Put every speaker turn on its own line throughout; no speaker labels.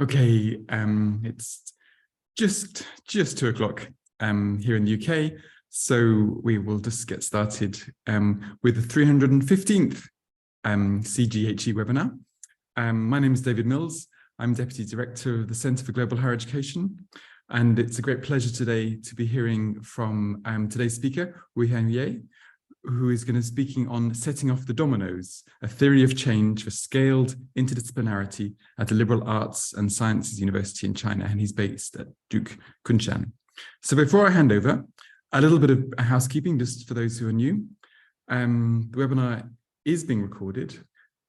Okay, it's just 2 o'clock here in the UK, so we will just get started with the 315th CGHE webinar. My name is David Mills. I'm Deputy Director of the Centre for Global Higher Education, and it's a great pleasure today to be hearing from today's speaker, Huiyuan, who is going to be speaking on setting off the dominoes, a theory of change for scaled interdisciplinarity at the Liberal Arts and Sciences University in China, and he's based at Duke Kunshan. So before I hand over, a little bit of housekeeping just for those who are new. The webinar is being recorded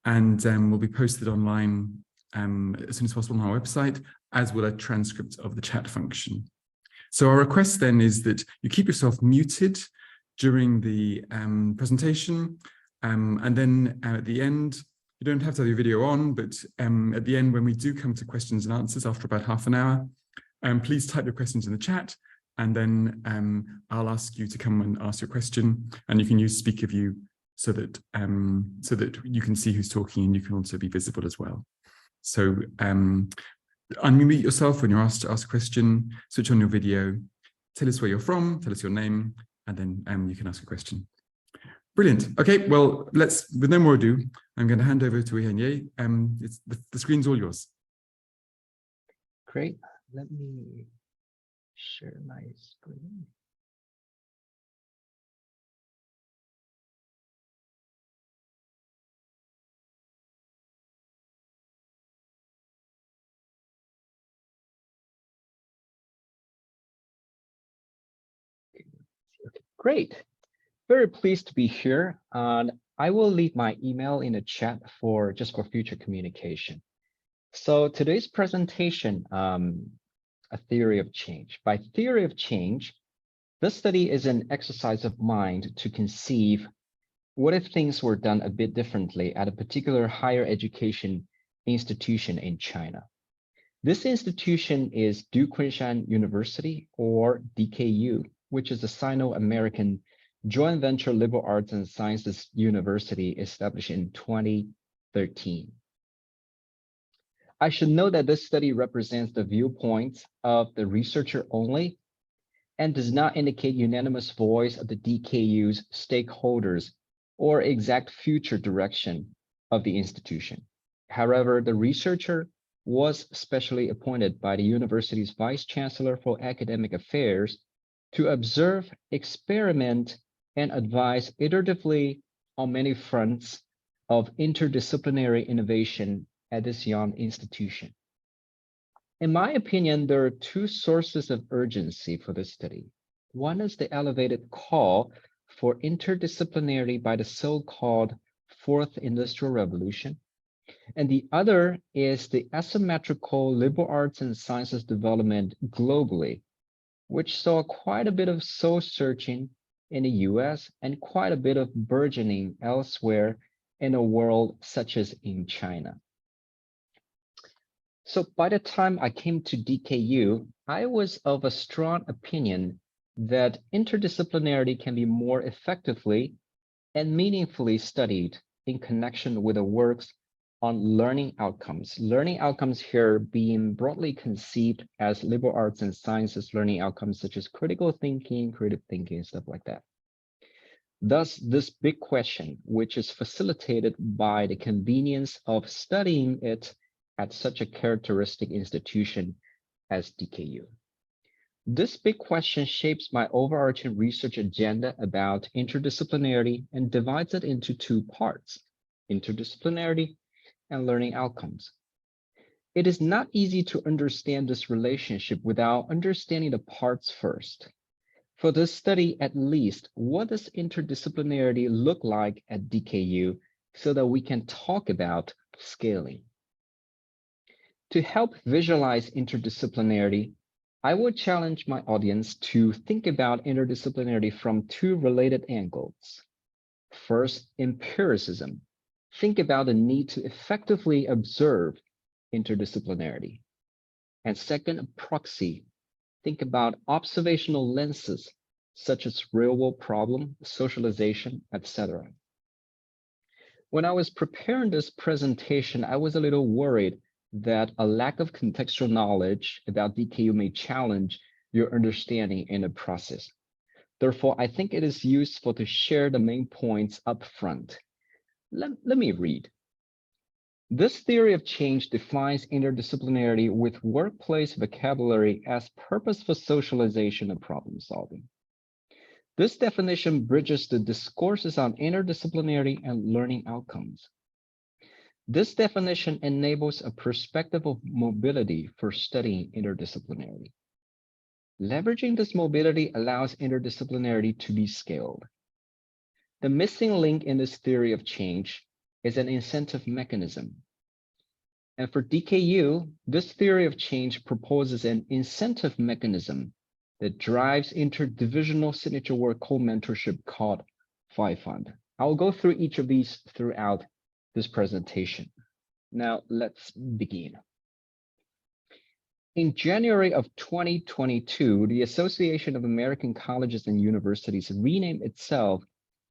and will be posted online as soon as possible on our website, as will a transcript of the chat function. So our request then is that you keep yourself muted during the presentation, and then at the end, you don't have to have your video on, but at the end, when we do come to questions and answers after about half an hour, please type your questions in the chat, and then I'll ask you to come and ask your question, and you can use speaker view so that you can see who's talking, and you can also be visible as well. So unmute yourself when you're asked to ask a question, switch on your video, tell us where you're from, tell us your name, and then you can ask a question. Brilliant. Okay, well, with no more ado, I'm going to hand over to Huiyuan. The screen's all yours.
Great. Let me share my screen. Great. Very pleased to be here. And I will leave my email in the chat for future communication. So today's presentation, a theory of change. By theory of change, this study is an exercise of mind to conceive what if things were done a bit differently at a particular higher education institution in China. This institution is Duke Kunshan University, or DKU, which is a Sino-American joint venture liberal arts and sciences university established in 2013. I should note that this study represents the viewpoints of the researcher only and does not indicate unanimous voice of the DKU's stakeholders or exact future direction of the institution. However, the researcher was specially appointed by the university's Vice Chancellor for Academic Affairs to observe, experiment, and advise iteratively on many fronts of interdisciplinary innovation at this young institution. In my opinion, there are two sources of urgency for this study. One is the elevated call for interdisciplinarity by the so-called Fourth Industrial Revolution, and the other is the asymmetrical liberal arts and sciences development globally, which saw quite a bit of soul searching in the US and quite a bit of burgeoning elsewhere in a world such as in China. So by the time I came to DKU, I was of a strong opinion that interdisciplinarity can be more effectively and meaningfully studied in connection with the works on learning outcomes. Learning outcomes here being broadly conceived as liberal arts and sciences learning outcomes such as critical thinking, creative thinking, stuff like that. Thus, this big question, which is facilitated by the convenience of studying it at such a characteristic institution as DKU. This big question shapes my overarching research agenda about interdisciplinarity and divides it into two parts: interdisciplinarity and learning outcomes. It is not easy to understand this relationship without understanding the parts first. For this study, at least, what does interdisciplinarity look like at DKU so that we can talk about scaling? To help visualize interdisciplinarity, I would challenge my audience to think about interdisciplinarity from two related angles. First, empiricism. Think about the need to effectively observe interdisciplinarity. And second, proxy. Think about observational lenses, such as real-world problem, socialization, etc. When I was preparing this presentation, I was a little worried that a lack of contextual knowledge about DKU may challenge your understanding in the process. Therefore, I think it is useful to share the main points up front. Let me read. This theory of change defines interdisciplinarity with workplace vocabulary as purposeful socialization and problem solving. This definition bridges the discourses on interdisciplinarity and learning outcomes. This definition enables a perspective of mobility for studying interdisciplinarity. Leveraging this mobility allows interdisciplinarity to be scaled. The missing link in this theory of change is an incentive mechanism. And for DKU, this theory of change proposes an incentive mechanism that drives interdivisional signature work co-mentorship called Fund. I'll go through each of these throughout this presentation. Now, let's begin. In January of 2022, the Association of American Colleges and Universities renamed itself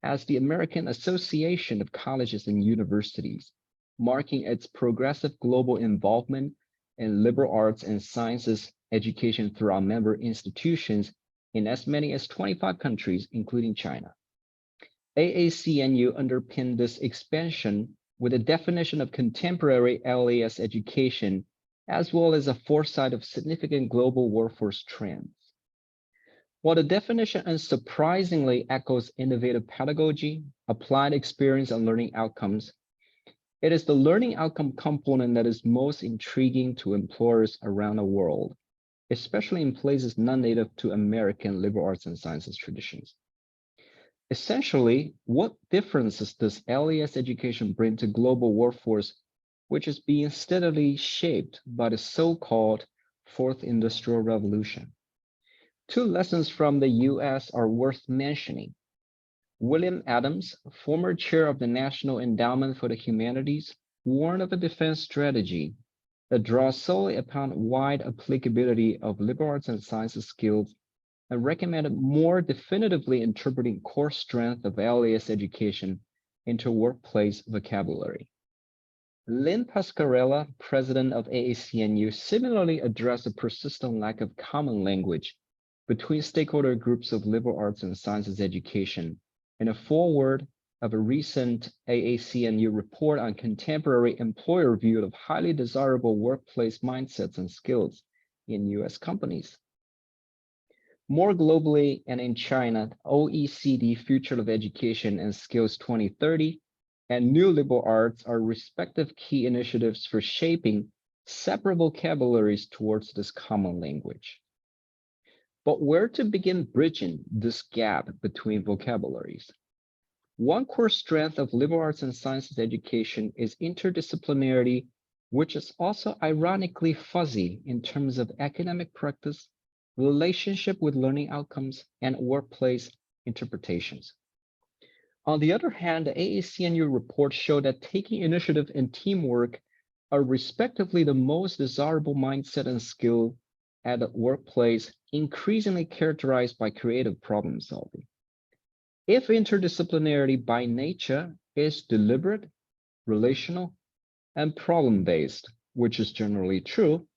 as the American Association of Colleges and Universities, marking its progressive global involvement in liberal arts and sciences education through our member institutions in as many as 25 countries, including China. AACNU underpinned this expansion with a definition of contemporary LAS education, as well as a foresight of significant global workforce trends. While the definition unsurprisingly echoes innovative pedagogy, applied experience, and learning outcomes, it is the learning outcome component that is most intriguing to employers around the world, especially in places non-native to American liberal arts and sciences traditions. Essentially, what differences does LAS education bring to global workforce, which is being steadily shaped by the so-called Fourth Industrial Revolution? Two lessons from the US are worth mentioning. William Adams, former chair of the National Endowment for the Humanities, warned of a defense strategy that draws solely upon wide applicability of liberal arts and sciences skills and recommended more definitively interpreting core strength of LAS education into workplace vocabulary. Lynn Pasquarella, president of AACNU, similarly addressed a persistent lack of common language between stakeholder groups of liberal arts and sciences education in a foreword of a recent AACNU report on contemporary employer view of highly desirable workplace mindsets and skills in US companies. More globally and in China, OECD Future of Education and Skills 2030 and New Liberal Arts are respective key initiatives for shaping separate vocabularies towards this common language. But where to begin bridging this gap between vocabularies? One core strength of liberal arts and sciences education is interdisciplinarity, which is also ironically fuzzy in terms of academic practice, relationship with learning outcomes, and workplace interpretations. On the other hand, the AACNU report showed that taking initiative and teamwork are respectively the most desirable mindset and skill at the workplace, increasingly characterized by creative problem solving. If interdisciplinarity by nature is deliberate, relational, and problem-based, which is generally true,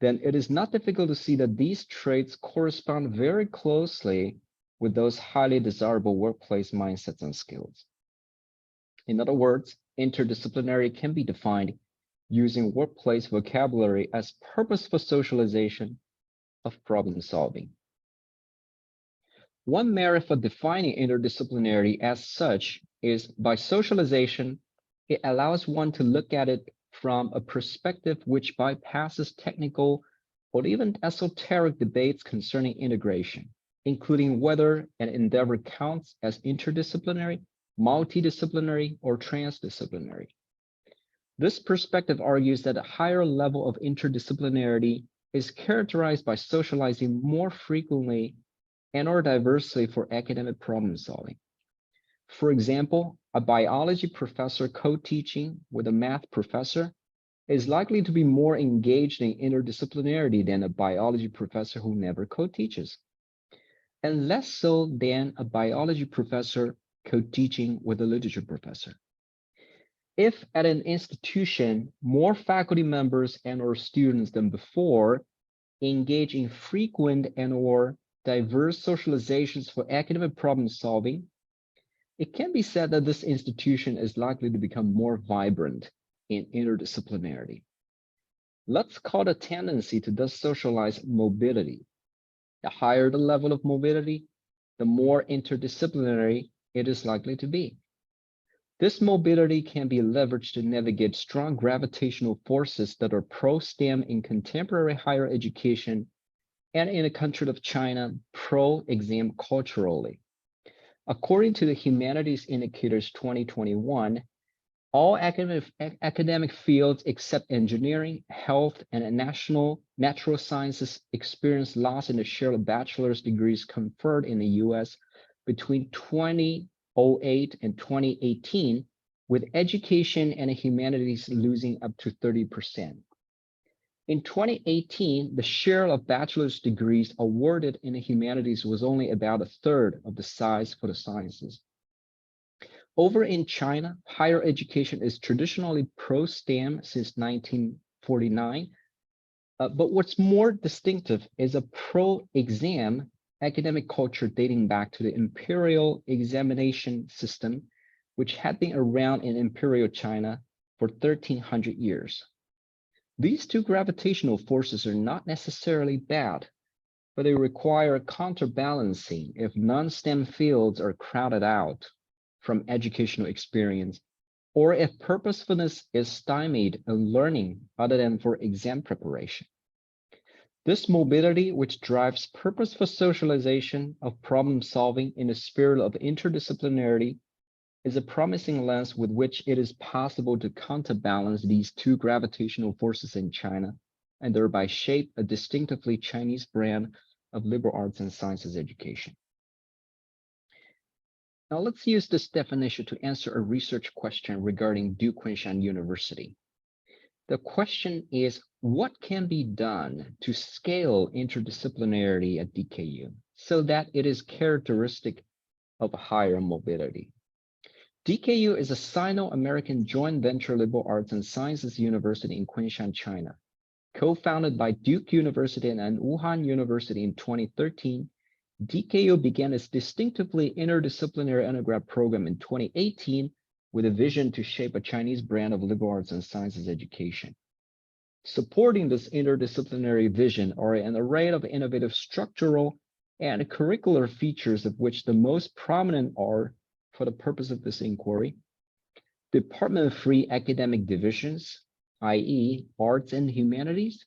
then it is not difficult to see that these traits correspond very closely with those highly desirable workplace mindsets and skills. In other words, interdisciplinary can be defined using workplace vocabulary as purposeful socialization of problem solving. One merit for defining interdisciplinarity as such is by socialization, it allows one to look at it from a perspective which bypasses technical or even esoteric debates concerning integration, including whether an endeavor counts as interdisciplinary, multidisciplinary, or transdisciplinary. This perspective argues that a higher level of interdisciplinarity is characterized by socializing more frequently and or diversely for academic problem solving. For example, a biology professor co-teaching with a math professor is likely to be more engaged in interdisciplinarity than a biology professor who never co-teaches, and less so than a biology professor co-teaching with a literature professor. If at an institution, more faculty members and or students than before engage in frequent and or diverse socializations for academic problem solving, it can be said that this institution is likely to become more vibrant in interdisciplinarity. Let's call the tendency to thus socialize mobility. The higher the level of mobility, the more interdisciplinary it is likely to be. This mobility can be leveraged to navigate strong gravitational forces that are pro-STEM in contemporary higher education and in the country of China, pro-exam culturally. According to the Humanities Indicators 2021, all academic fields except engineering, health, and natural sciences experienced loss in the share of bachelor's degrees conferred in the US between 2008 and 2018, with education and humanities losing up to 30%. In 2018, the share of bachelor's degrees awarded in the humanities was only about a third of the size for the sciences. Over in China, higher education is traditionally pro-STEM since 1949, but what's more distinctive is a pro-exam academic culture dating back to the imperial examination system, which had been around in imperial China for 1300 years. These two gravitational forces are not necessarily bad, but they require counterbalancing if non-STEM fields are crowded out from educational experience, or if purposefulness is stymied in learning other than for exam preparation. This mobility, which drives purposeful socialization of problem solving in the spirit of interdisciplinarity, is a promising lens with which it is possible to counterbalance these two gravitational forces in China and thereby shape a distinctively Chinese brand of liberal arts and sciences education. Now let's use this definition to answer a research question regarding Duke Kunshan University. The question is, what can be done to scale interdisciplinarity at DKU so that it is characteristic of higher mobility? DKU is a Sino-American joint venture liberal arts and sciences university in Kunshan, China. Co-founded by Duke University and Wuhan University in 2013, DKU began its distinctively interdisciplinary undergrad program in 2018 with a vision to shape a Chinese brand of liberal arts and sciences education. Supporting this interdisciplinary vision are an array of innovative structural and curricular features, of which the most prominent are, for the purpose of this inquiry, department-free academic divisions, i.e. arts and humanities,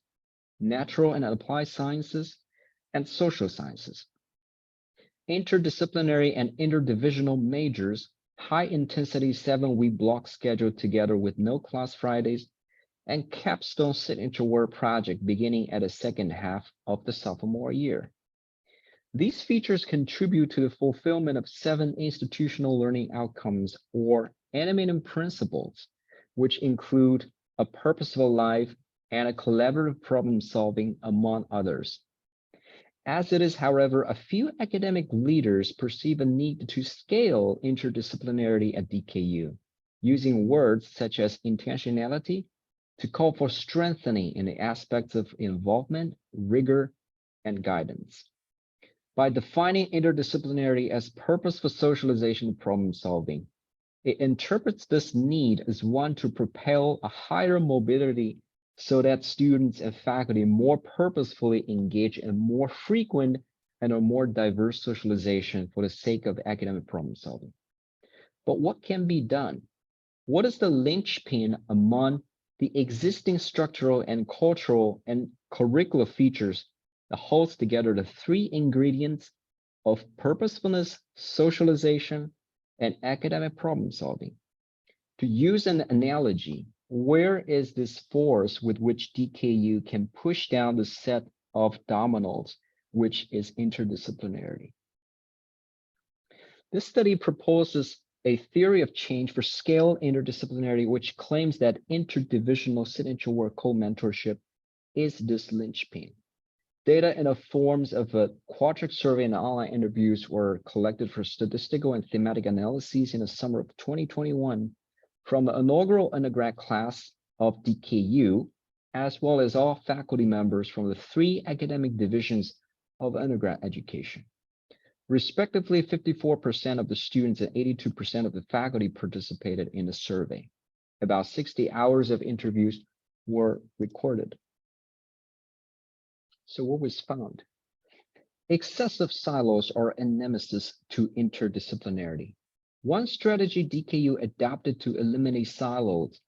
natural and applied sciences, and social sciences. Interdisciplinary and interdivisional majors, high-intensity 7-week block scheduled together with no class Fridays, and capstone signature work project beginning at the second half of the sophomore year. These features contribute to the fulfillment of 7 institutional learning outcomes or animating principles, which include a purposeful life and a collaborative problem solving, among others. As it is, however, a few academic leaders perceive a need to scale interdisciplinarity at DKU, using words such as intentionality to call for strengthening in the aspects of involvement, rigor, and guidance. By defining interdisciplinarity as purposeful socialization and problem solving, it interprets this need as one to propel a higher mobility so that students and faculty more purposefully engage in more frequent and a more diverse socialization for the sake of academic problem solving. But what can be done? What is the linchpin among the existing structural and cultural and curricular features that holds together the 3 ingredients of purposefulness, socialization, and academic problem solving? To use an analogy, where is this force with which DKU can push down the set of dominoes, which is interdisciplinarity? This study proposes a theory of change for scale interdisciplinarity, which claims that interdivisional signature work co-mentorship is this linchpin. Data in the forms of a quadric survey and online interviews were collected for statistical and thematic analyses in the summer of 2021 from the inaugural undergrad class of DKU, as well as all faculty members from the 3 academic divisions of undergrad education. Respectively, 54% of the students and 82% of the faculty participated in the survey. About 60 hours of interviews were recorded. So what was found? Excessive silos are a nemesis to interdisciplinarity. One strategy DKU adopted to eliminate silos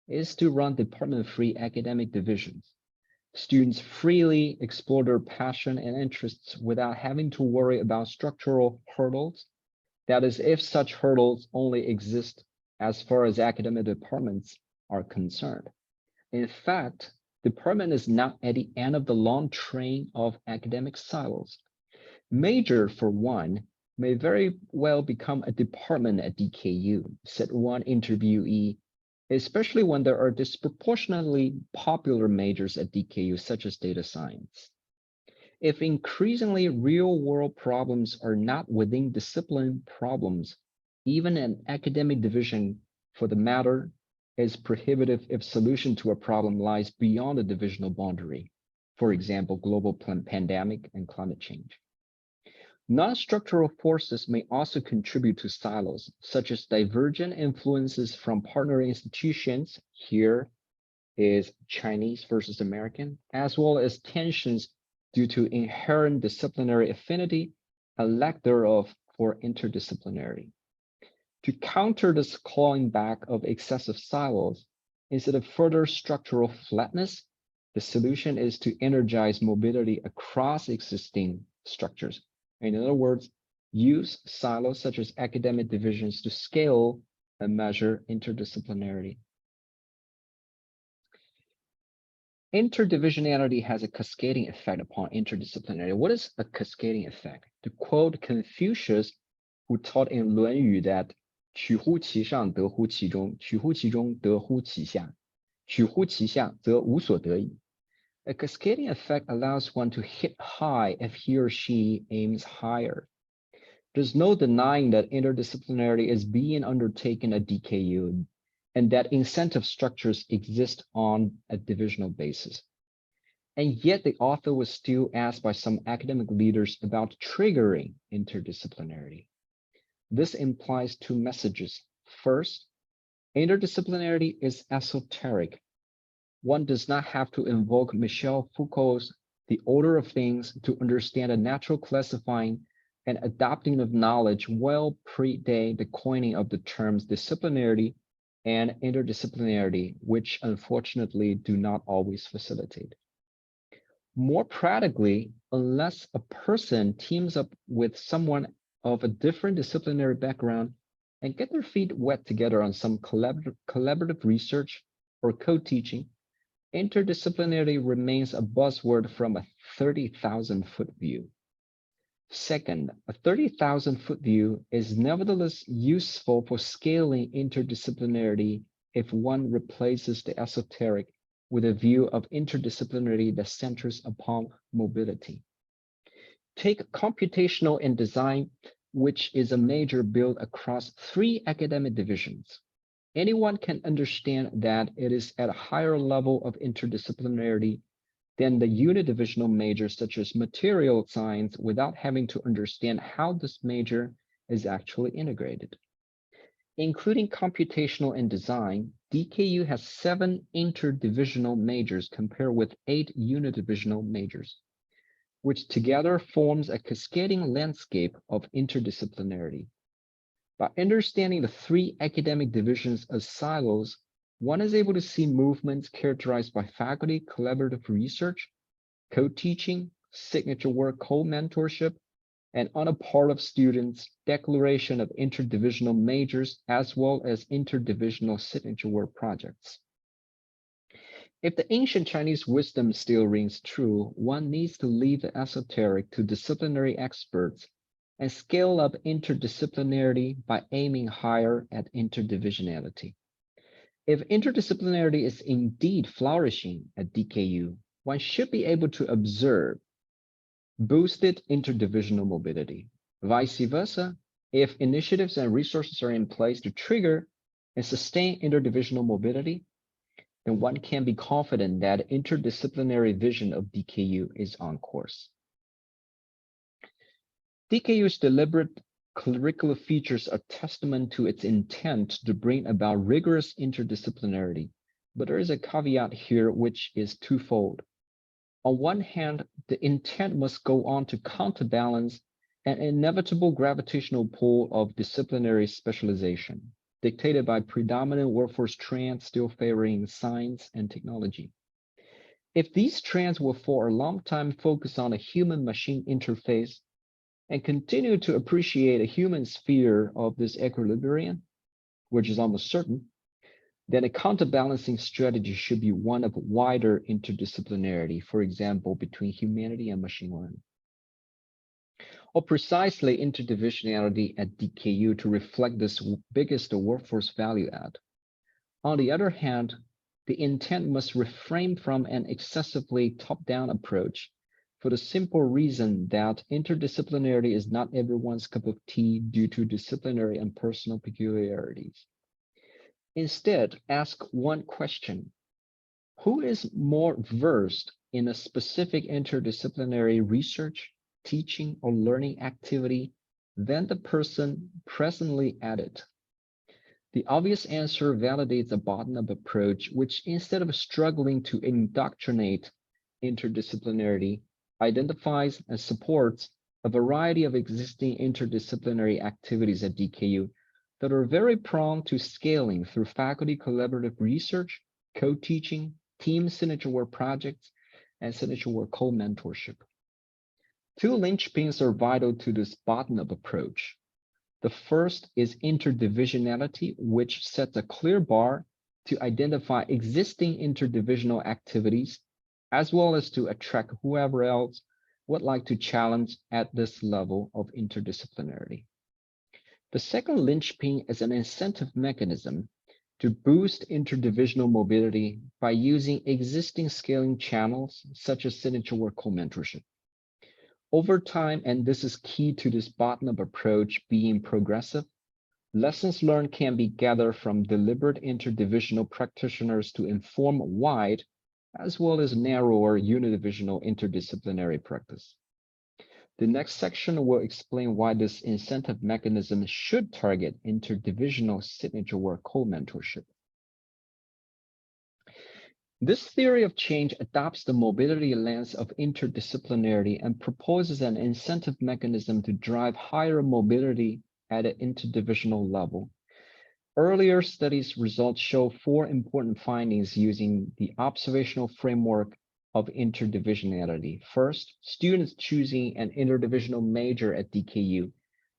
is to run department-free academic divisions. Students freely explore their passion and interests without having to worry about structural hurdles. That is, if such hurdles only exist as far as academic departments are concerned. In fact, department is not at the end of the long train of academic silos. Major, for one, may very well become a department at DKU, said one interviewee, especially when there are disproportionately popular majors at DKU, such as data science. If increasingly real-world problems are not within discipline problems, even an academic division, for the matter, is prohibitive if solution to a problem lies beyond the divisional boundary. For example, global pandemic and climate change. Non-structural forces may also contribute to silos, such as divergent influences from partner institutions, here is Chinese versus American, as well as tensions due to inherent disciplinary affinity and lack thereof for interdisciplinarity. To counter this clawing back of excessive silos, instead of further structural flatness, the solution is to energize mobility across existing structures. In other words, use silos such as academic divisions to scale and measure interdisciplinarity. Interdivisionality has a cascading effect upon interdisciplinarity. What is a cascading effect? To quote Confucius, who taught in 论语 that 取乎其上得乎其中，取乎其中得乎其下，取乎其下则无所得矣. A cascading effect allows one to hit high if he or she aims higher. There's no denying that interdisciplinarity is being undertaken at DKU and that incentive structures exist on a divisional basis. And yet the author was still asked by some academic leaders about triggering interdisciplinarity. This implies 2 messages. First, interdisciplinarity is esoteric. One does not have to invoke Michel Foucault's The Order of Things to understand a natural classifying and adopting of knowledge well predate the coining of the terms disciplinarity and interdisciplinarity, which unfortunately do not always facilitate. More practically, unless a person teams up with someone of a different disciplinary background and get their feet wet together on some collaborative research or co-teaching, interdisciplinarity remains a buzzword from a 30,000-foot view. Second, a 30,000-foot view is nevertheless useful for scaling interdisciplinarity if one replaces the esoteric with a view of interdisciplinarity that centers upon mobility. Take computational and design, which is a major built across 3 academic divisions. Anyone can understand that it is at a higher level of interdisciplinarity than the unidivisional majors such as material science without having to understand how this major is actually integrated. Including computational and design, DKU has 7 interdivisional majors compared with 8 unidivisional majors, which together forms a cascading landscape of interdisciplinarity. By understanding the 3 academic divisions as silos, one is able to see movements characterized by faculty collaborative research, co-teaching, signature work co-mentorship, and on a part of students, declaration of interdivisional majors, as well as interdivisional signature work projects. If the ancient Chinese wisdom still rings true, one needs to leave the esoteric to disciplinary experts and scale up interdisciplinarity by aiming higher at interdivisionality. If interdisciplinarity is indeed flourishing at DKU, one should be able to observe boosted interdivisional mobility. Vice versa, if initiatives and resources are in place to trigger and sustain interdivisional mobility, then one can be confident that interdisciplinary vision of DKU is on course. DKU's deliberate curricular features are testament to its intent to bring about rigorous interdisciplinarity, but there is a caveat here which is twofold. On one hand, the intent must go on to counterbalance an inevitable gravitational pull of disciplinary specialization, dictated by predominant workforce trends still favoring science and technology. If these trends will for a long time focus on a human-machine interface and continue to appreciate a human sphere of this equilibrium, which is almost certain, then a counterbalancing strategy should be one of wider interdisciplinarity, for example, between humanity and machine learning. Or precisely interdivisionality at DKU to reflect this biggest workforce value add. On the other hand, the intent must refrain from an excessively top-down approach for the simple reason that interdisciplinarity is not everyone's cup of tea due to disciplinary and personal peculiarities. Instead, ask one question: who is more versed in a specific interdisciplinary research, teaching, or learning activity than the person presently at it? The obvious answer validates a bottom-up approach, which instead of struggling to indoctrinate interdisciplinarity, identifies and supports a variety of existing interdisciplinary activities at DKU that are very prone to scaling through faculty collaborative research, co-teaching, team signature work projects, and signature work co-mentorship. Two linchpins are vital to this bottom-up approach. The first is interdivisionality, which sets a clear bar to identify existing interdivisional activities, as well as to attract whoever else would like to challenge at this level of interdisciplinarity. The second linchpin is an incentive mechanism to boost interdivisional mobility by using existing scaling channels, such as signature work co-mentorship. Over time, and this is key to this bottom-up approach being progressive, lessons learned can be gathered from deliberate interdivisional practitioners to inform wide, as well as narrower unidivisional interdisciplinary practice. The next section will explain why this incentive mechanism should target interdivisional signature work co-mentorship. This theory of change adopts the mobility lens of interdisciplinarity and proposes an incentive mechanism to drive higher mobility at an interdivisional level. Earlier studies results show 4 important findings using the observational framework of interdivisionality. First, students choosing an interdivisional major at DKU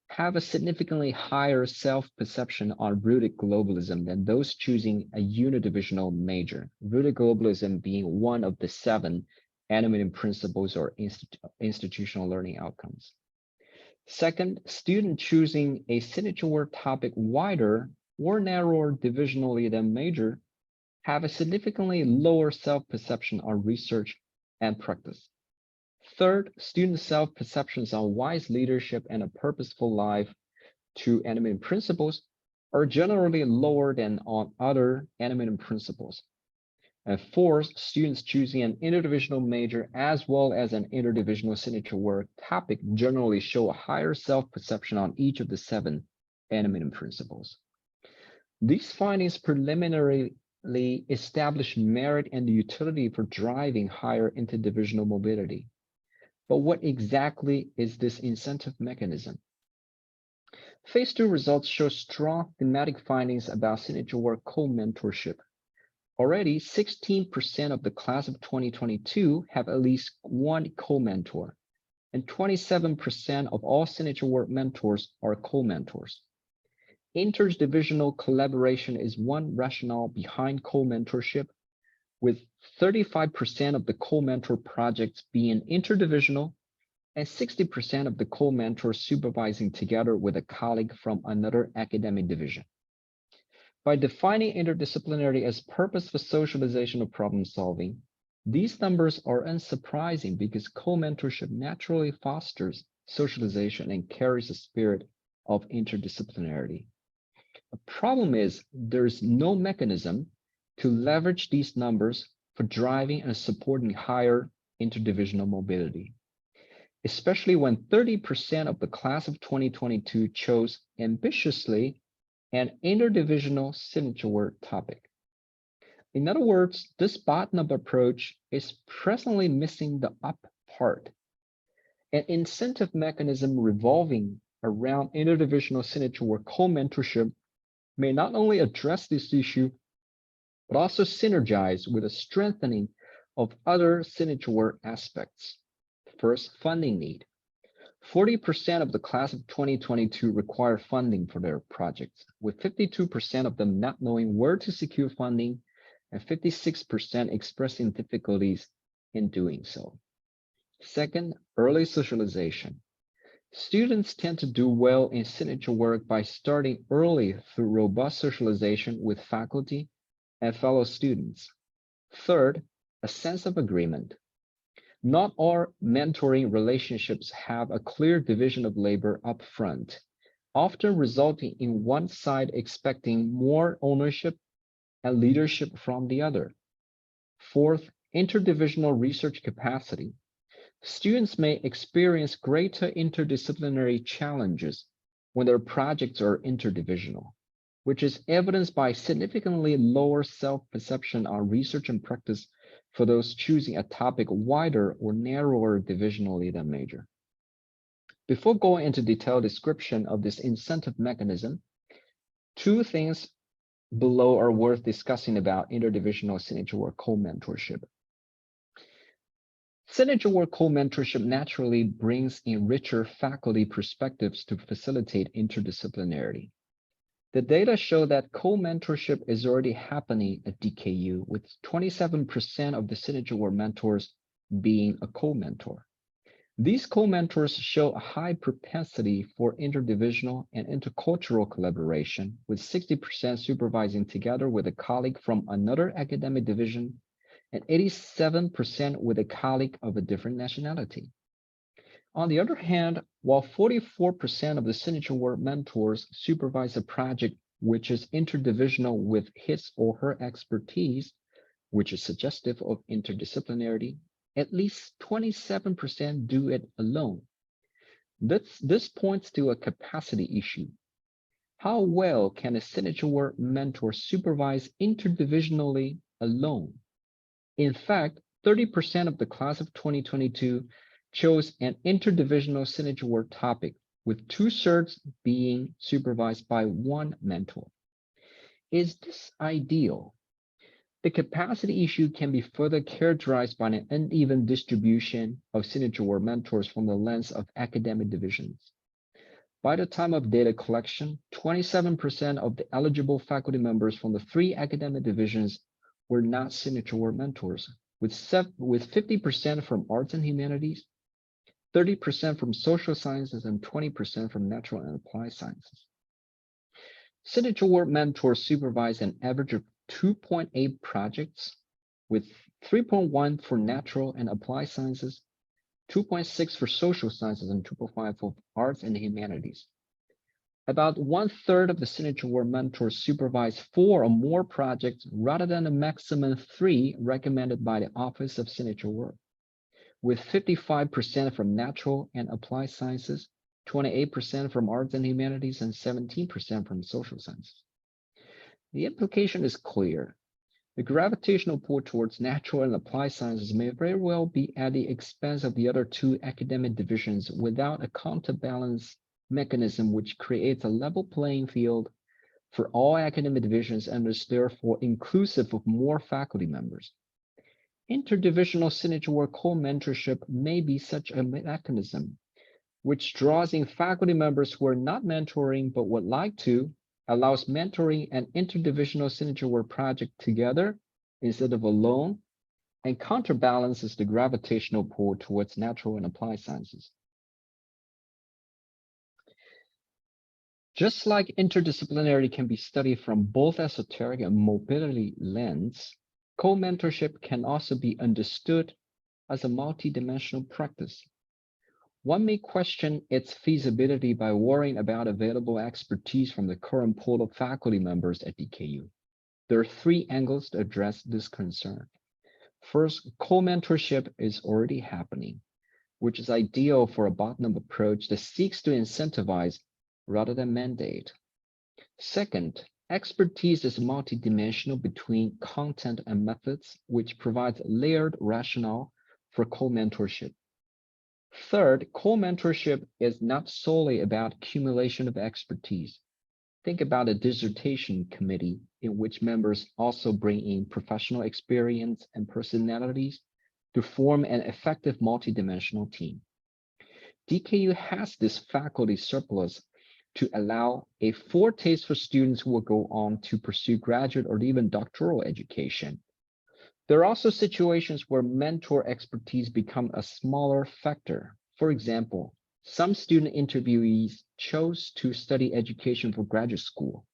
have a significantly higher self-perception on rooted globalism than those choosing a unidivisional major, rooted globalism being one of the 7 animating principles or institutional learning outcomes. Second, students choosing a signature work topic wider or narrower divisionally than major have a significantly lower self-perception on research and practice. Third, student self-perceptions on wise leadership and a purposeful life to animating principles are generally lower than on other animating principles. And fourth, students choosing an interdivisional major as well as an interdivisional signature work topic generally show a higher self-perception on each of the 7 animating principles. These findings preliminarily establish merit and utility for driving higher interdivisional mobility. But what exactly is this incentive mechanism? Phase 2 results show strong thematic findings about signature work co-mentorship. Already, 16% of the class of 2022 have at least one co-mentor, and 27% of all signature work mentors are co-mentors. Interdivisional collaboration is one rationale behind co-mentorship, with 35% of the co-mentor projects being interdivisional and 60% of the co-mentors supervising together with a colleague from another academic division. By defining interdisciplinarity as purposeful socialization of problem solving, these numbers are unsurprising because co-mentorship naturally fosters socialization and carries a spirit of interdisciplinarity. The problem is there's no mechanism to leverage these numbers for driving and supporting higher interdivisional mobility, especially when 30% of the class of 2022 chose ambitiously an interdivisional signature word topic. In other words, this bottom-up approach is presently missing the up part. An incentive mechanism revolving around interdivisional signature word co-mentorship may not only address this issue, but also synergize with a strengthening of other signature word aspects. First, funding need. 40% of the class of 2022 require funding for their projects, with 52% of them not knowing where to secure funding and 56% expressing difficulties in doing so. Second, early socialization. Students tend to do well in signature work by starting early through robust socialization with faculty and fellow students. Third, a sense of agreement. Not all mentoring relationships have a clear division of labor up front, often resulting in one side expecting more ownership and leadership from the other. Fourth, interdivisional research capacity. Students may experience greater interdisciplinary challenges when their projects are interdivisional, which is evidenced by significantly lower self-perception on research and practice for those choosing a topic wider or narrower divisionally than major. Before going into detailed description of this incentive mechanism, two things below are worth discussing about interdivisional signature work co-mentorship. Signature work co-mentorship naturally brings in richer faculty perspectives to facilitate interdisciplinarity. The data show that co-mentorship is already happening at DKU, with 27% of the signature work mentors being a co-mentor. These co-mentors show a high propensity for interdivisional and intercultural collaboration, with 60% supervising together with a colleague from another academic division and 87% with a colleague of a different nationality. On the other hand, while 44% of the signature work mentors supervise a project which is interdivisional with his or her expertise, which is suggestive of interdisciplinarity, at least 27% do it alone. This points to a capacity issue. How well can a signature work mentor supervise interdivisionally alone? In fact, 30% of the class of 2022 chose an interdivisional signature work topic, with 2/3 being supervised by one mentor. Is this ideal? The capacity issue can be further characterized by an uneven distribution of signature work mentors from the lens of academic divisions. By the time of data collection, 27% of the eligible faculty members from the 3 academic divisions were not signature work mentors, with 50% from arts and humanities, 30% from social sciences, and 20% from natural and applied sciences. Signature work mentors supervise an average of 2.8 projects, with 3.1 for natural and applied sciences, 2.6 for social sciences, and 2.5 for arts and humanities. About 1/3 of the signature work mentors supervise 4 or more projects rather than the maximum 3 recommended by the Office of Signature Work, with 55% from natural and applied sciences, 28% from arts and humanities, and 17% from social sciences. The implication is clear. The gravitational pull towards natural and applied sciences may very well be at the expense of the other 2 academic divisions without a counterbalance mechanism which creates a level playing field for all academic divisions and is therefore inclusive of more faculty members. Interdivisional signature work co-mentorship may be such a mechanism, which draws in faculty members who are not mentoring but would like to, allows mentoring and interdivisional signature work project together instead of alone, and counterbalances the gravitational pull towards natural and applied sciences. Just like interdisciplinarity can be studied from both esoteric and mobility lens, co-mentorship can also be understood as a multidimensional practice. One may question its feasibility by worrying about available expertise from the current pool of faculty members at DKU. There are three angles to address this concern. First, co-mentorship is already happening, which is ideal for a bottom-up approach that seeks to incentivize rather than mandate. Second, expertise is multidimensional between content and methods, which provides layered rationale for co-mentorship. Third, co-mentorship is not solely about accumulation of expertise. Think about a dissertation committee in which members also bring in professional experience and personalities to form an effective multidimensional team. DKU has this faculty surplus to allow a foretaste for students who will go on to pursue graduate or even doctoral education. There are also situations where mentor expertise become a smaller factor. For example, some student interviewees chose to study education for graduate school,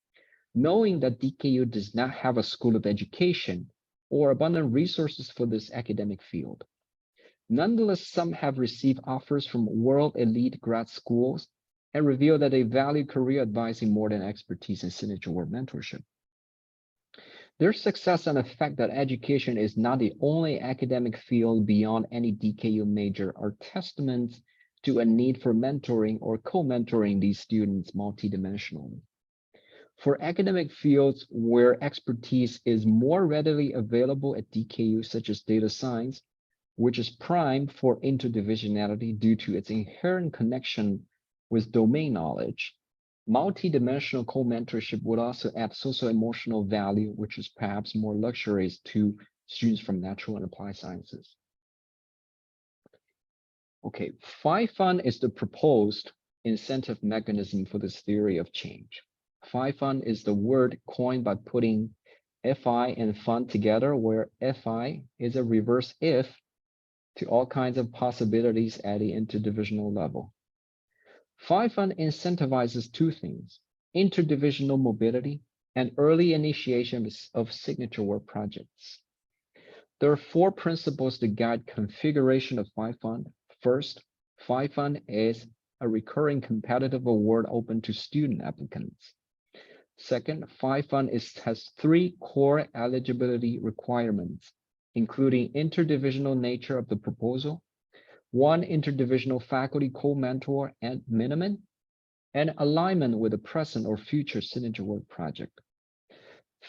knowing that DKU does not have a school of education or abundant resources for this academic field. Nonetheless, some have received offers from world elite grad schools and reveal that they value career advising more than expertise in signature work mentorship. Their success and the fact that education is not the only academic field beyond any DKU major are testaments to a need for mentoring or co-mentoring these students multidimensionally. For academic fields where expertise is more readily available at DKU, such as data science, which is primed for interdivisionality due to its inherent connection with domain knowledge, multidimensional co-mentorship would also add socio-emotional value, which is perhaps more luxurious to students from natural and applied sciences. Okay, Phi Fund is the proposed incentive mechanism for this theory of change. Phi Fund is the word coined by putting FI and fund together, where FI is a reverse if to all kinds of possibilities at the interdivisional level. Phi Fund incentivizes two things: interdivisional mobility and early initiation of signature work projects. There are four principles to guide configuration of Phi Fund. First, Phi Fund is a recurring competitive award open to student applicants. Second, Phi Fund has three core eligibility requirements, including interdivisional nature of the proposal, one interdivisional faculty co-mentor at minimum, and alignment with the present or future signature work project.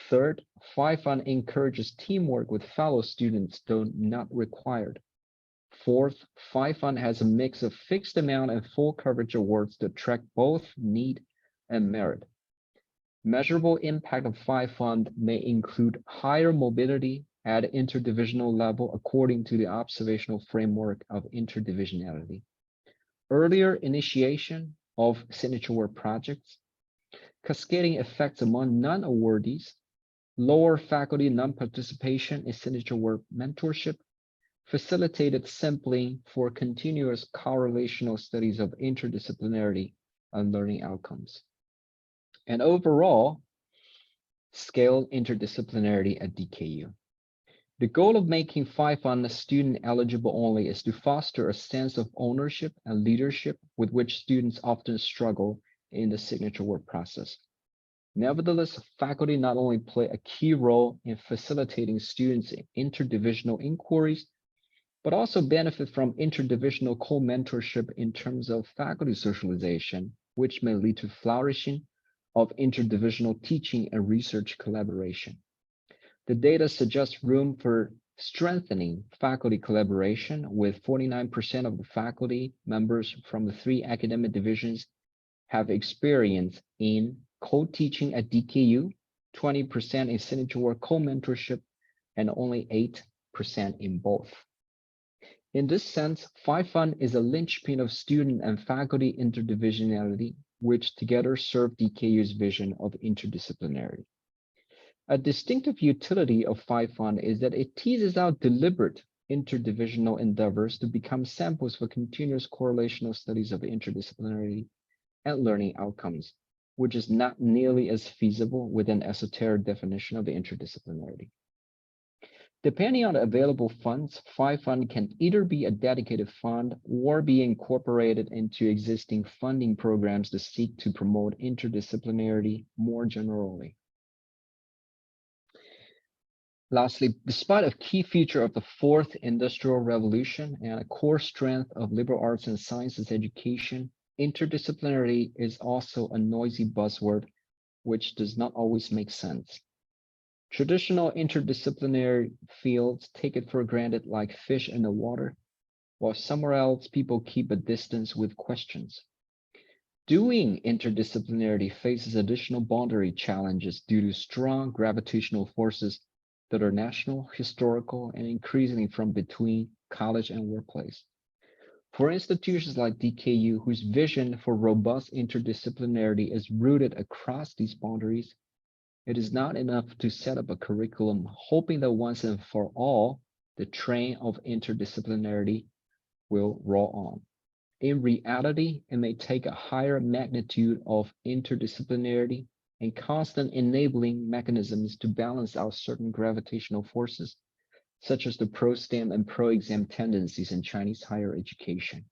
Third, Phi Fund encourages teamwork with fellow students, though not required. Fourth, Phi Fund has a mix of fixed amount and full coverage awards to track both need and merit. Measurable impact of Phi Fund may include higher mobility at interdivisional level according to the observational framework of interdivisionality, earlier initiation of signature work projects, cascading effects among non-awardees, lower faculty non-participation in signature work mentorship, facilitated sampling for continuous correlational studies of interdisciplinarity and learning outcomes. And overall, scaled interdisciplinarity at DKU. The goal of making Phi Fund student eligible only is to foster a sense of ownership and leadership with which students often struggle in the signature work process. Nevertheless, faculty not only play a key role in facilitating students' interdivisional inquiries, but also benefit from interdivisional co-mentorship in terms of faculty socialization, which may lead to flourishing of interdivisional teaching and research collaboration. The data suggests room for strengthening faculty collaboration, with 49% of the faculty members from the three academic divisions have experience in co-teaching at DKU, 20% in signature work co-mentorship, and only 8% in both. In this sense, Phi Fund is a linchpin of student and faculty interdivisionality, which together serve DKU's vision of interdisciplinarity. A distinctive utility of Phi Fund is that it teases out deliberate interdivisional endeavors to become samples for continuous correlational studies of interdisciplinarity and learning outcomes, which is not nearly as feasible with an esoteric definition of interdisciplinarity. Depending on the available funds, Phi Fund can either be a dedicated fund or be incorporated into existing funding programs that seek to promote interdisciplinarity more generally. Lastly, despite a key feature of the fourth industrial revolution and a core strength of liberal arts and sciences education, interdisciplinarity is also a noisy buzzword, which does not always make sense. Traditional interdisciplinary fields take it for granted like fish in the water, while somewhere else people keep a distance with questions. Doing interdisciplinarity faces additional boundary challenges due to strong gravitational forces that are national, historical, and increasingly from between college and workplace. For institutions like DKU, whose vision for robust interdisciplinarity is rooted across these boundaries, it is not enough to set up a curriculum hoping that once and for all, the train of interdisciplinarity will roll on. In reality, it may take a higher magnitude of interdisciplinarity and constant enabling mechanisms to balance out certain gravitational forces, such as the pro-STEM and pro-exam tendencies in Chinese higher education.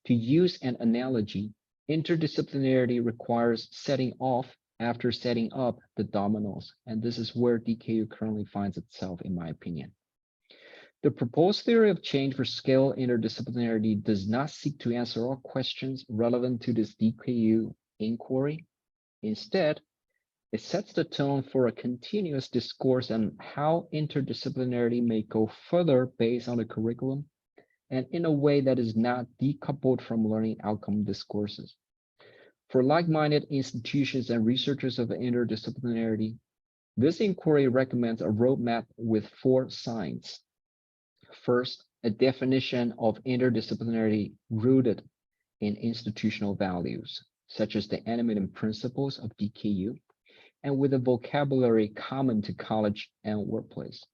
To use an analogy, interdisciplinarity requires setting off after setting up the dominoes, and this is where DKU currently finds itself, in my opinion. The proposed theory of change for scale interdisciplinarity does not seek to answer all questions relevant to this DKU inquiry. Instead, it sets the tone for a continuous discourse on how interdisciplinarity may go further based on the curriculum and in a way that is not decoupled from learning outcome discourses. For like-minded institutions and researchers of interdisciplinarity, this inquiry recommends a roadmap with 4 signs. First, a definition of interdisciplinarity rooted in institutional values, such as the animating principles of DKU, and with a vocabulary common to college and workplace.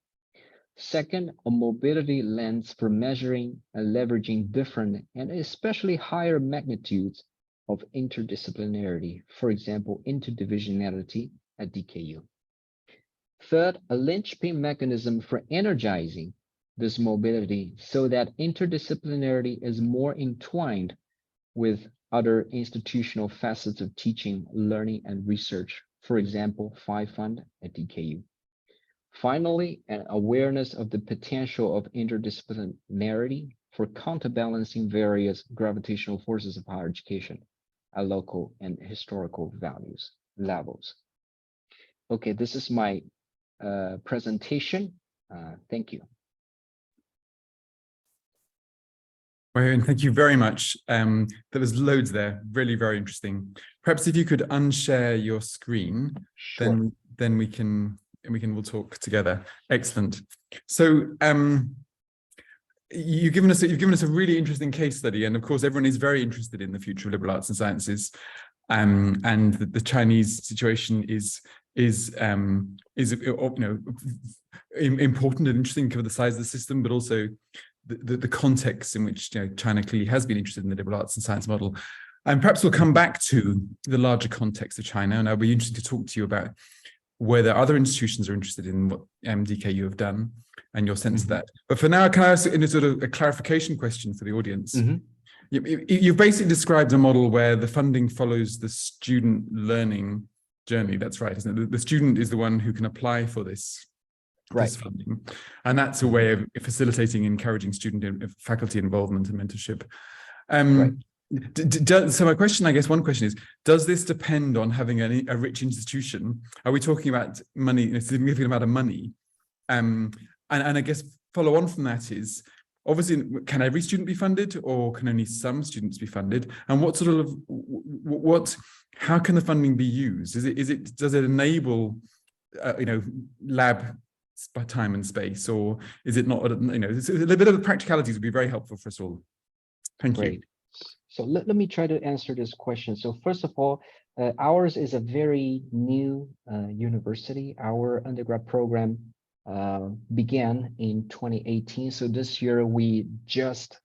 Second, a mobility lens for measuring and leveraging different and especially higher magnitudes of interdisciplinarity, for example, interdivisionality at DKU. Third, a linchpin mechanism for energizing this mobility so that interdisciplinarity is more entwined with other institutional facets of teaching, learning, and research, for example, Phi Fund at DKU. Finally, an awareness of the potential of interdisciplinarity for counterbalancing various gravitational forces of higher education at local and historical levels. Okay, this is my presentation. Thank you.
Huiyuan, thank you very much. There was loads there, really very interesting. Perhaps if you could unshare your screen,
Sure.
then we'll talk together. Excellent. So you've given us a really interesting case study, and of course everyone is very interested in the future of liberal arts and sciences, and the Chinese situation is important and interesting given the size of the system, but also the context in which China clearly has been interested in the liberal arts and science model. And perhaps we'll come back to the larger context of China, and I'll be interested to talk to you about whether other institutions are interested in what DKU have done and your sense of that. But for now, can I ask in a sort of a clarification question for the audience? You've basically described a model where the funding follows the student learning journey. That's right, isn't it? The student is the one who can apply for this funding, and that's a way of facilitating, encouraging student and faculty involvement and mentorship. So my question, I guess one question is, does this depend on having a rich institution? Are we talking about money, a significant amount of money? And I guess follow on from that is, obviously, can every student be funded, or can only some students be funded? And what sort of, how can the funding be used? Does it enable, lab time and space, or is it not? A little bit of the practicalities would be very helpful for us all. Thank you.
So let me try to answer this question. So first of all, ours is a very new university. Our undergrad program began in 2018. So this year we just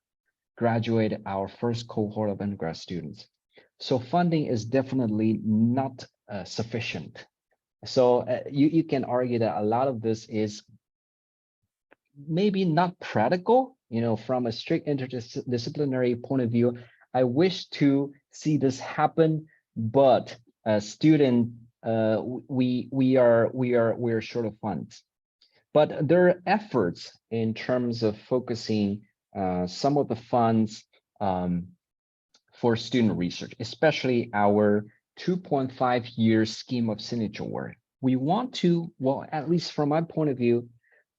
graduated our first cohort of undergrad students. So funding is definitely not sufficient. So you can argue that a lot of this is maybe not practical, from a strict interdisciplinary point of view. I wish to see this happen, but student, we are short of funds. But there are efforts in terms of focusing some of the funds for student research, especially our 2.5-year scheme of signature work. We want to, well, at least from my point of view,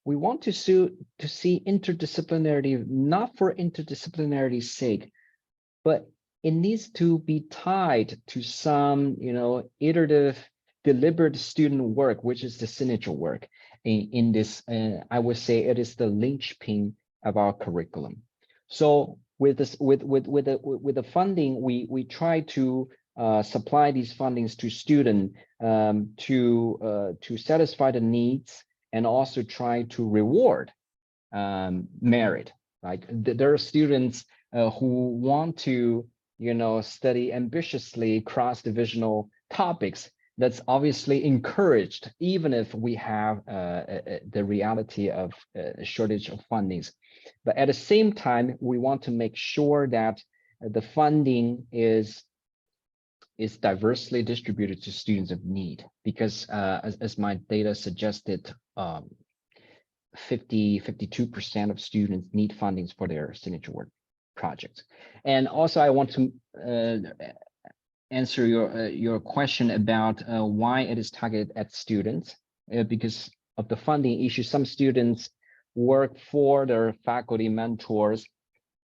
we want to see interdisciplinarity, not for interdisciplinarity's sake, but it needs to be tied to some, iterative, deliberate student work, which is the signature work. In this, I would say it is the linchpin of our curriculum. So with this, with the funding, we try to supply these fundings to students to satisfy the needs, and also try to reward merit. Like there are students who want to, study ambitiously cross-divisional topics. That's obviously encouraged, even if we have the reality of a shortage of fundings. But at the same time, we want to make sure that the funding is diversely distributed to students of need, because as my data suggested, 52% of students need fundings for their signature work projects. And also I want to answer your question about why it is targeted at students, because of the funding issue. Some students work for their faculty mentors,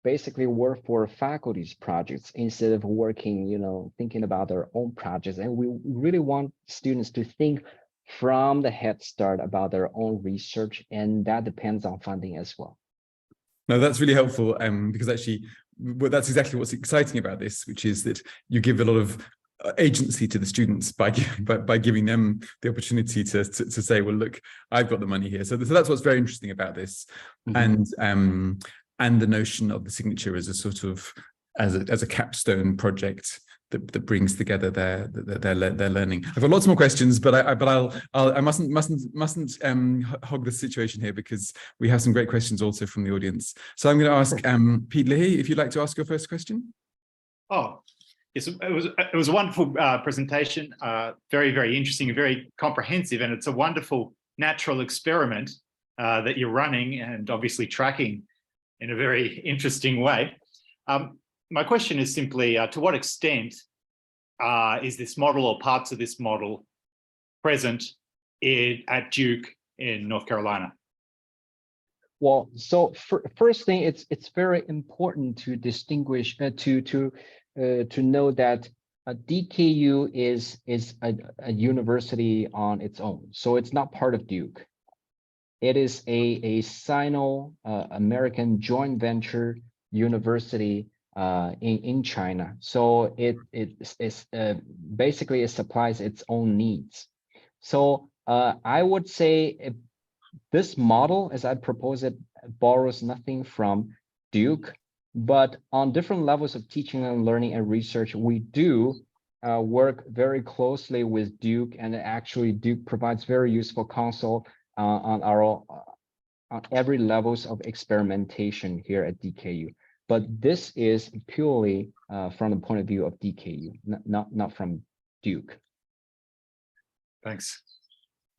basically work for faculty's projects instead of working, thinking about their own projects. And we really want students to think from the head start about their own research, and that depends on funding as well.
No, that's really helpful, because actually, that's exactly what's exciting about this, which is that you give a lot of agency to the students by giving them the opportunity to say, well, look, I've got the money here. So that's what's very interesting about this. Mm-hmm. And the notion of the signature as a sort of as a capstone project that brings together their learning. I've got lots more questions, but I mustn't hog the situation here, because we have some great questions also from the audience. So I'm going to ask Pete Leahy, if you'd like to ask your first question.
Oh, yes, it was a wonderful presentation, very, very interesting and very comprehensive, and it's a wonderful natural experiment that you're running and obviously tracking in a very interesting way. My question is simply, to what extent is this model or parts of this model present at Duke in North Carolina?
Well, so first thing, it's very important to distinguish, to know that DKU is a university on its own, so it's not part of Duke. It is a Sino-American joint venture university in China. So it's basically it supplies its own needs. So I would say this model, as I propose it, borrows nothing from Duke, but on different levels of teaching and learning and research, we do work very closely with Duke, and actually Duke provides very useful counsel on every levels of experimentation here at DKU. But this is purely from the point of view of DKU, not from Duke.
Thanks.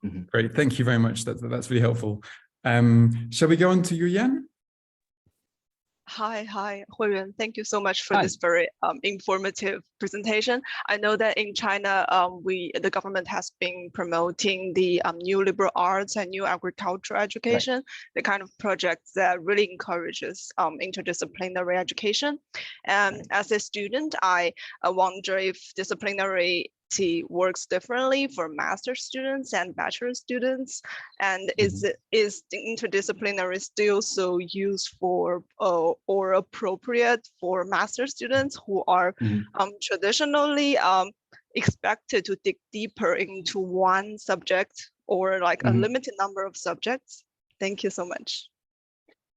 Mm-hmm. Great, thank you very much. That's really helpful. Shall we go on to Huiyuan?
Hi, Huiyuan. Thank you so much for this very informative presentation. I know that in China, the government has been promoting the new liberal arts and new agricultural education, right, the kind of projects that really encourages interdisciplinary education. And as a student, I wonder if disciplinary works differently for master students and bachelor students, and is the interdisciplinary still so useful or appropriate for master students who are traditionally expected to dig deeper into one subject or like a limited number of subjects? Thank you so much.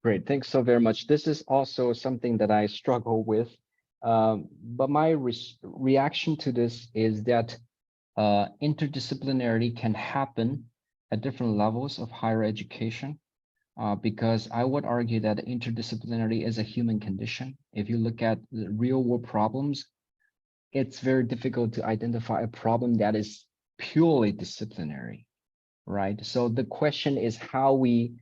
Great, thanks so very much. This is also something that I struggle with. But my reaction to this is that interdisciplinarity can happen at different levels of higher education. because I would argue that interdisciplinarity is a human condition. If you look at the real world problems, it's very difficult to identify a problem that is purely disciplinary, right? So the question is how we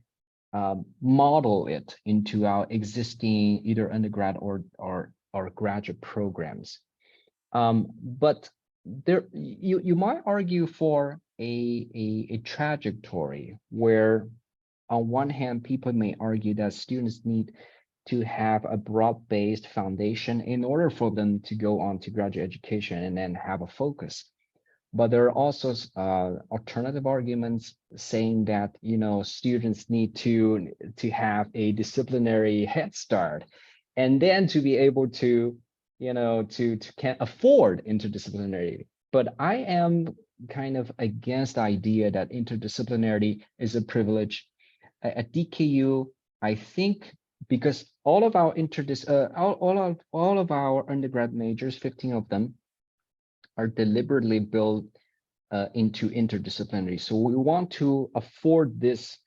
model it into our existing either undergrad or graduate programs. But there, you might argue for a trajectory where, on one hand, people may argue that students need to have a broad-based foundation in order for them to go on to graduate education and then have a focus. But there are also alternative arguments saying that, you know, students need to have a disciplinary head start, and then to be able to, you know, to can afford interdisciplinarity. But I am kind of against the idea that interdisciplinarity is a privilege. At DKU, I think, because all of our all of our undergrad majors, 15 of them, are deliberately built into interdisciplinary. So we want to afford this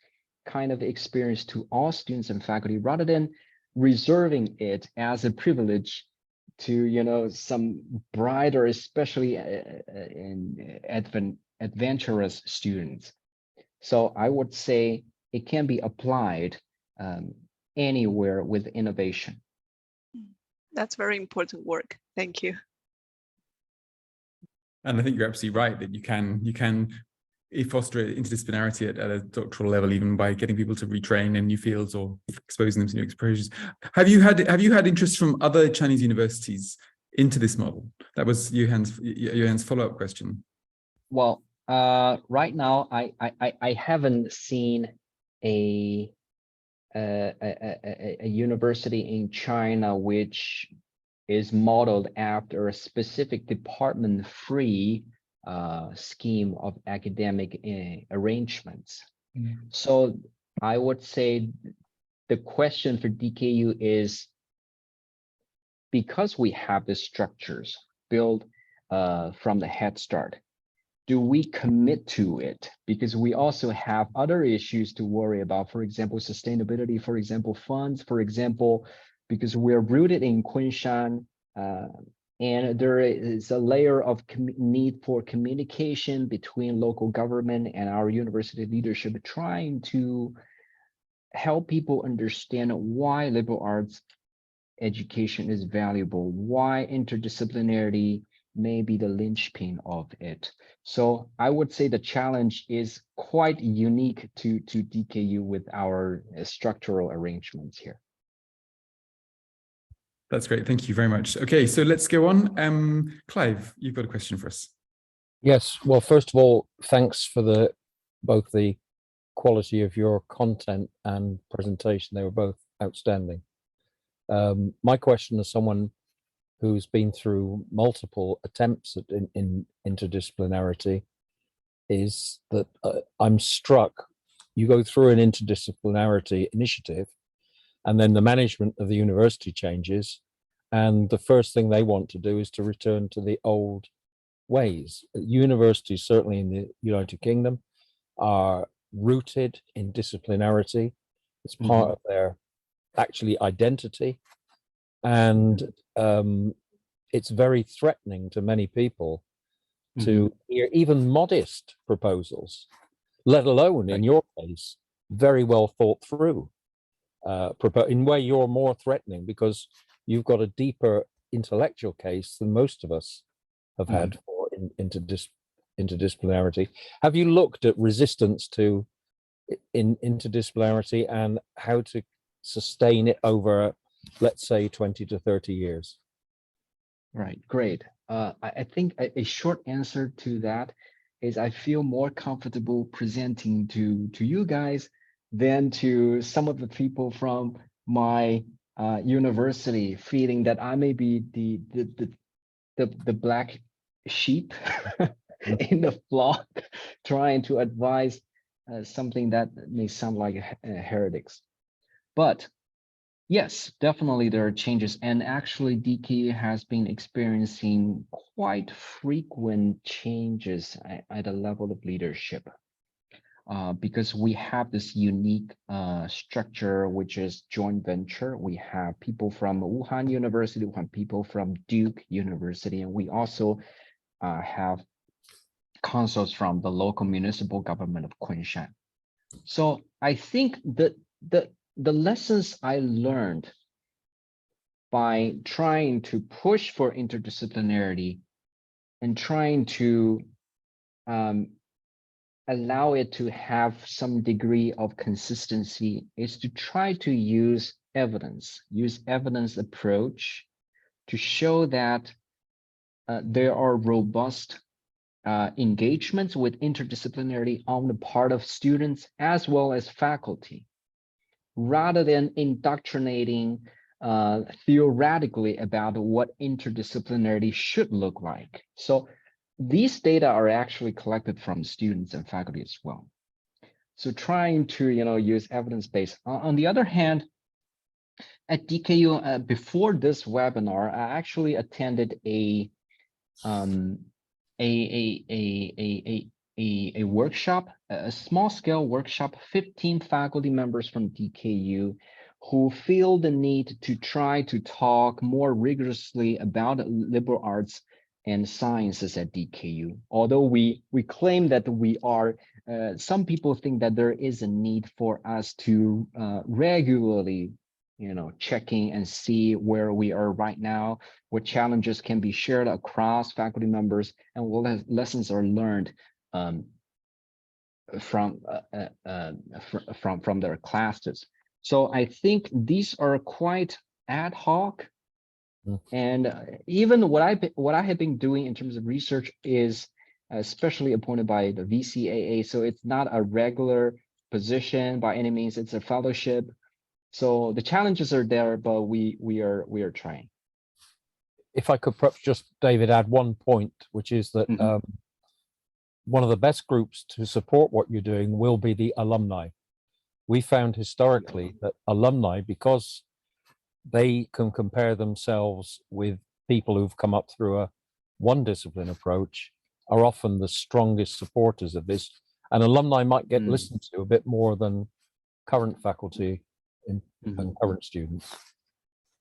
kind of experience to all students and faculty rather than reserving it as a privilege to, you know, some brighter, especially in adventurous students. So I would say it can be applied anywhere with innovation.
That's very important work. Thank you.
And I think you're absolutely right that you can foster interdisciplinarity at a doctoral level, even by getting people to retrain in new fields or exposing them to new exposures. Have you had interest from other Chinese universities into this model? That was Yuhan's follow-up question.
Well, right now I haven't seen a university in China which is modeled after a specific department-free scheme of academic arrangements. So I would say the question for DKU is, because we have the structures built from the head start, do we commit to it? Because we also have other issues to worry about, for example, sustainability, for example, funds, for example, because we're rooted in Kunshan, and there is a layer of need for communication between local government and our university leadership, trying to help people understand why liberal arts education is valuable, why interdisciplinarity may be the linchpin of it. So I would say the challenge is quite unique to DKU with our structural arrangements here.
That's great. Thank you very much. Okay, so let's go on. Clive, you've got a question for us.
Yes. Well, first of all, thanks for both the quality of your content and presentation. They were both outstanding. My question, as someone who's been through multiple attempts at in interdisciplinarity, is that I'm struck. You go through an interdisciplinarity initiative, and then the management of the university changes, and the first thing they want to do is to return to the old ways. Universities, certainly in the United Kingdom, are rooted in disciplinarity. It's part of their actually identity, and it's very threatening to many people to hear even modest proposals, let alone, in your case, very well thought through. In a way, you're more threatening because you've got a deeper intellectual case than most of us have had for interdisciplinarity. Have you looked at resistance to interdisciplinarity and how to sustain it over, let's say, 20 to 30 years?
Right, great. I think a short answer to that is I feel more comfortable presenting to you guys than to some of the people from my university, feeling that I may be the black sheep in the flock, trying to advise something that may sound like heretics. But yes, definitely there are changes, and actually DKU has been experiencing quite frequent changes at a level of leadership. because we have this unique structure, which is joint venture. We have people from Wuhan University, we have people from Duke University, and we also have consults from the local municipal government of Kunshan. So I think that the lessons I learned by trying to push for interdisciplinarity and trying to allow it to have some degree of consistency is to try to use evidence approach to show that there are robust engagements with interdisciplinarity on the part of students as well as faculty, rather than indoctrinating theoretically about what interdisciplinarity should look like. So these data are actually collected from students and faculty as well. So trying to use evidence-based. On the other hand, at DKU, before this webinar, I actually attended a workshop, a small-scale workshop, 15 faculty members from DKU who feel the need to try to talk more rigorously about liberal arts and sciences at DKU. Although we claim that we are, some people think that there is a need for us to regularly, checking and see where we are right now, what challenges can be shared across faculty members, and what lessons are learned from their classes. So I think these are quite ad hoc. And even what I have been doing in terms of research is especially appointed by the VCAA. So it's not a regular position by any means, it's a fellowship. So the challenges are there, but we are trying.
If I could perhaps just, David, add one point, which is that one of the best groups to support what you're doing will be the alumni. We found historically that alumni, because they can compare themselves with people who've come up through a one discipline approach, are often the strongest supporters of this. And alumni might get listened to a bit more than current faculty and current students.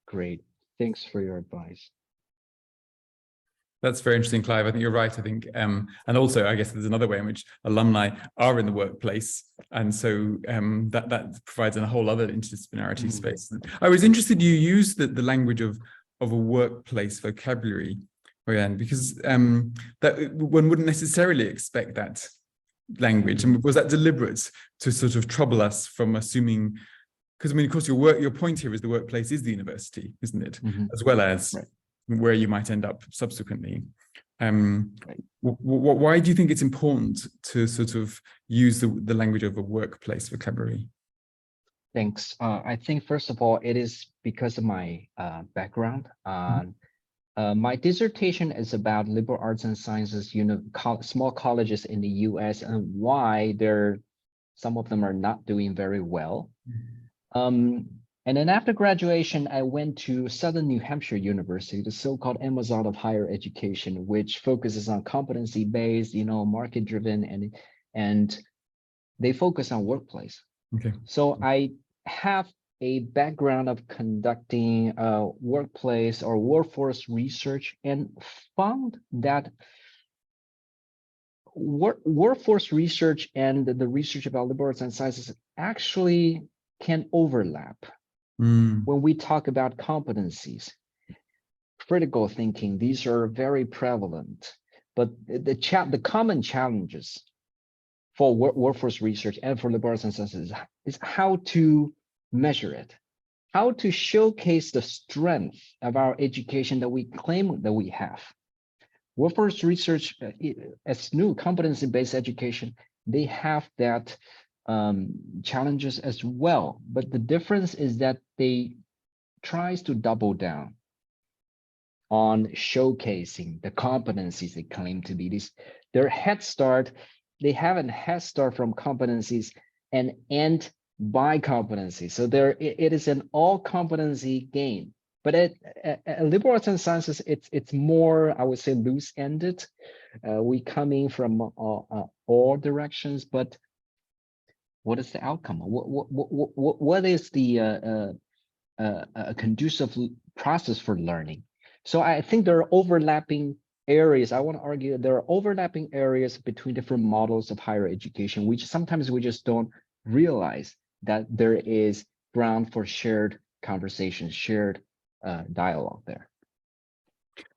Great. Thanks for your advice.
That's very interesting, Clive. I think you're right. I think, and also, I guess there's another way in which alumni are in the workplace, and so that provides a whole other interdisciplinarity space. I was interested you used the language of a workplace vocabulary, Huiyuan, because that one wouldn't necessarily expect that language. And was that deliberate to sort of trouble us from assuming? Because I mean, of course, your point here is the workplace is the university, isn't it, as well as where you might end up subsequently. Why do you think it's important to sort of use the language of a workplace vocabulary?
Thanks. I think, first of all, it is because of my background. My dissertation is about liberal arts and sciences, small colleges in the US, and why some of them are not doing very well. And then after graduation, I went to Southern New Hampshire University, the so-called Amazon of higher education, which focuses on competency-based, market-driven, and they focus on workplace. Okay. So I have a background of conducting workplace or workforce research, and found that workforce research and the research about liberal arts and sciences actually can overlap. When we talk about competencies, critical thinking, these are very prevalent. But the common challenges for workforce research and for liberal arts and sciences is how to measure it, how to showcase the strength of our education that we claim that we have. Workforce research, as new competency-based education, they have that challenges as well, but the difference is that they tries to double down on showcasing the competencies they claim to be. Their head start, they have a head start from competencies and end by competency. So it is an all competency game. But at liberal arts and sciences, it's more, I would say, loose-ended. We coming from all directions, but what is the outcome? What is the a conducive process for learning? So I think there are overlapping areas. I want to argue there are overlapping areas between different models of higher education, which sometimes we just don't realize that there is ground for shared conversation, shared dialogue there.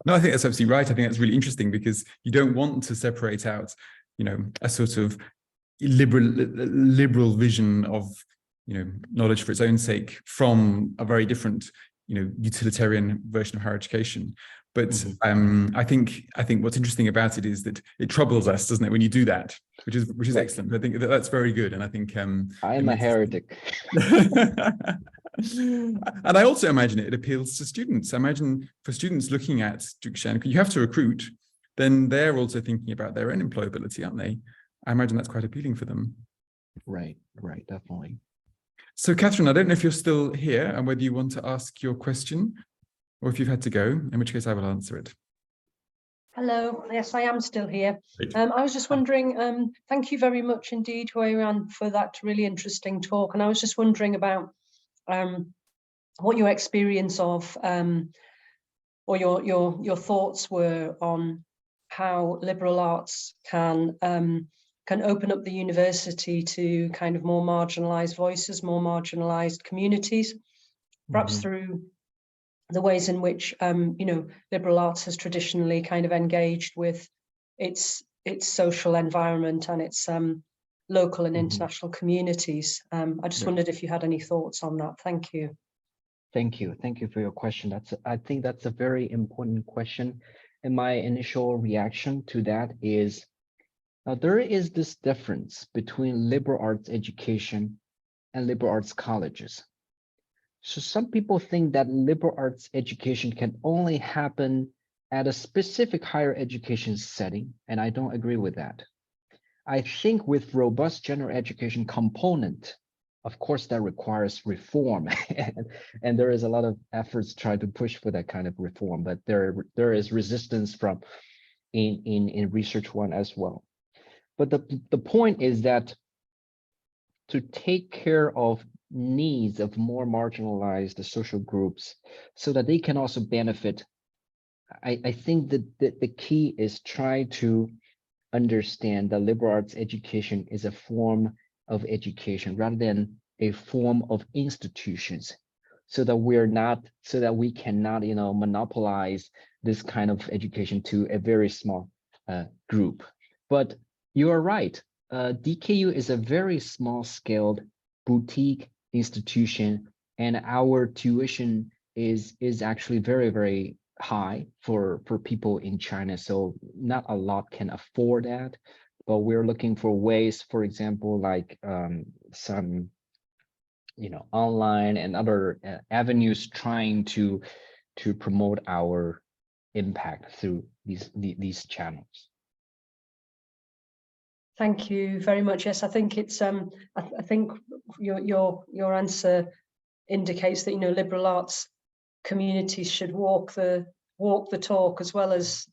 No, I think that's absolutely right. I think that's really interesting because you don't want to separate out, you know, a sort of liberal vision of, you know, knowledge for its own sake from a very different, you know, utilitarian version of higher education. But I think what's interesting about it is that it troubles us, doesn't it, when you do that, which is excellent. I think that's very good, and I think
I am a heretic.
And I also imagine it appeals to students. I imagine for students looking at Duke Kunshan, you have to recruit, then they're also thinking about their own employability, aren't they? I imagine that's quite appealing for them.
Right, definitely.
So Catherine, I don't know if you're still here and whether you want to ask your question or if you've had to go, in which case I will answer it.
Hello, yes, I am still here. I was just wondering, thank you very much indeed, Huiyuan, for that really interesting talk. And I was just wondering about what your experience of or your thoughts were on how liberal arts can open up the university to kind of more marginalized voices, more marginalized communities, perhaps through the ways in which you know, liberal arts has traditionally kind of engaged with its social environment and its local and international communities. I just wondered if you had any thoughts on that. Thank you.
Thank you for your question. I think that's a very important question. And my initial reaction to that is, there is this difference between liberal arts education and liberal arts colleges. So some people think that liberal arts education can only happen at a specific higher education setting, and I don't agree with that. I think with robust general education component, of course, that requires reform, and there is a lot of efforts trying to push for that kind of reform, but there is resistance from in research one as well. But the point is that to take care of needs of more marginalized social groups so that they can also benefit, I think that the key is try to understand that liberal arts education is a form of education rather than a form of institutions, so that we cannot, you know, monopolize this kind of education to a very small group. But you are right. DKU is a very small-scaled boutique institution, and our tuition is actually very, very high for people in China. So not a lot can afford that, but we're looking for ways, for example, like some, you know, online and other avenues trying to promote our impact through these channels.
Thank you very much. Yes, I think it's I think your answer indicates that, you know, liberal arts communities should walk the talk, as well as,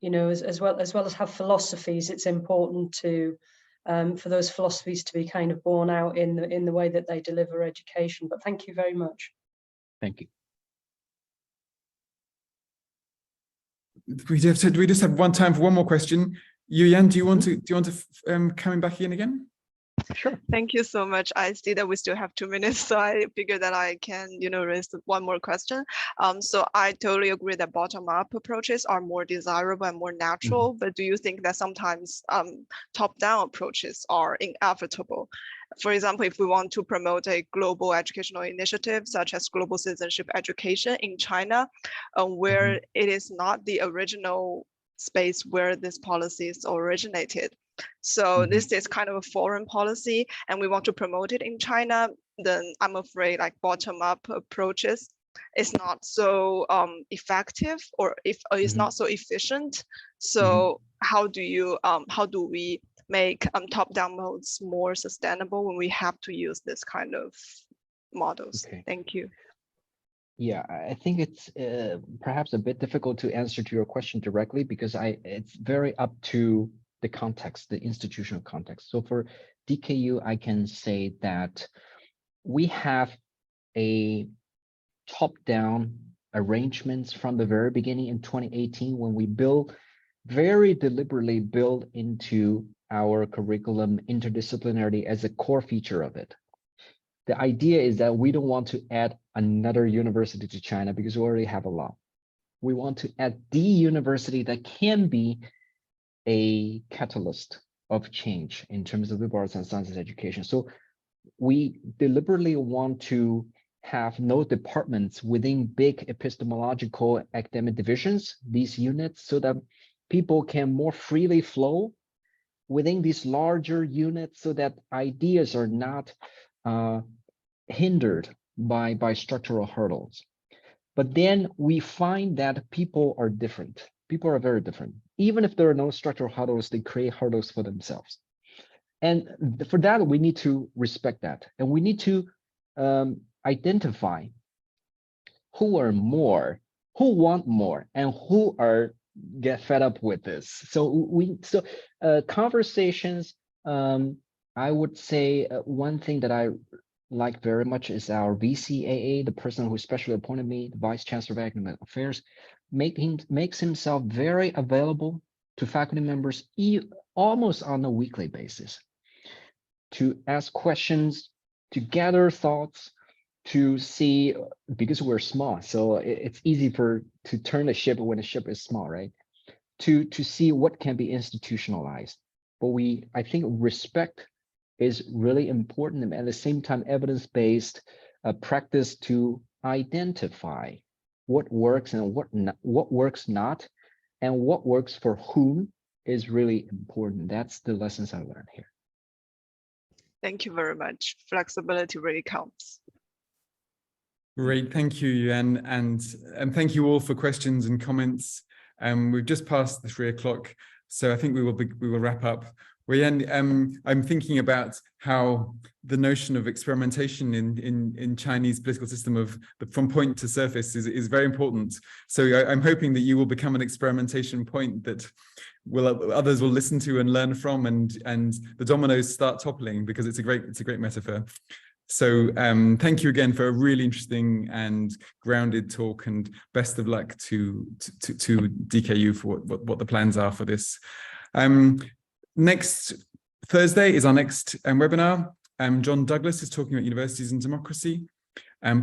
you know, as well as have philosophies. It's important to for those philosophies to be kind of borne out in the way that they deliver education. But thank you very much.
Thank you.
We just have one time for one more question. Huiyuan, do you want to come back in again?
Sure.
Thank you so much. I see that we still have 2 minutes, so I figured that I can, you know, raise one more question. So I totally agree that bottom-up approaches are more desirable and more natural, but do you think that sometimes top-down approaches are inevitable? For example, if we want to promote a global educational initiative, such as global citizenship education in China, where it is not the original space where this policy is originated. So this is kind of a foreign policy and we want to promote it in China, then I'm afraid like bottom-up approaches is not so effective, or if it's not so efficient. So how do we make top-down modes more sustainable when we have to use this kind of models?
Okay.
Thank you.
Yeah, I think it's perhaps a bit difficult to answer to your question directly, because it's very up to the context, the institutional context. So for DKU, I can say that we have a top-down arrangements from the very beginning in 2018 when we very deliberately build into our curriculum interdisciplinarity as a core feature of it. The idea is that we don't want to add another university to China because we already have a lot. We want to add the university that can be a catalyst of change in terms of liberal arts and sciences education. So we deliberately want to have no departments within big epistemological academic divisions, these units, so that people can more freely flow within these larger units so that ideas are not hindered by structural hurdles. But then we find that people are different. People are very different. Even if there are no structural hurdles, they create hurdles for themselves. And for that, we need to respect that. And we need to identify who want more, and who get fed up with this. So conversations, I would say one thing that I like very much is our VCAA, the person who specially appointed me, the Vice Chancellor of Academic Affairs, makes himself very available to faculty members almost on a weekly basis to ask questions, to gather thoughts, to see, because we're small, so it's easy to turn the ship when the ship is small, right? To see what can be institutionalized. But I think respect is really important, and at the same time, evidence-based practice to identify what works and what works not, and what works for whom is really important. That's the lessons I learned here.
Thank you very much. Flexibility really counts.
Great, thank you, Yuan, and thank you all for questions and comments. We've just passed the 3 o'clock, so I think we will wrap up. I'm thinking about how the notion of experimentation in Chinese political system from point to surface is very important. So I'm hoping that you will become an experimentation point that others will listen to and learn from, and the dominoes start toppling, because it's a great metaphor. So thank you again for a really interesting and grounded talk, and best of luck to DKU for what the plans are for this. Next Thursday is our next webinar. John Douglas is talking about universities and democracy.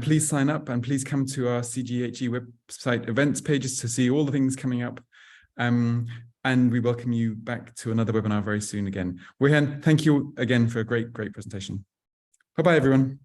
Please sign up, and please come to our CGHE website events pages to see all the things coming up. And we welcome you back to another webinar very soon again. Huiyuan, thank you again for a great presentation. Bye-bye, everyone.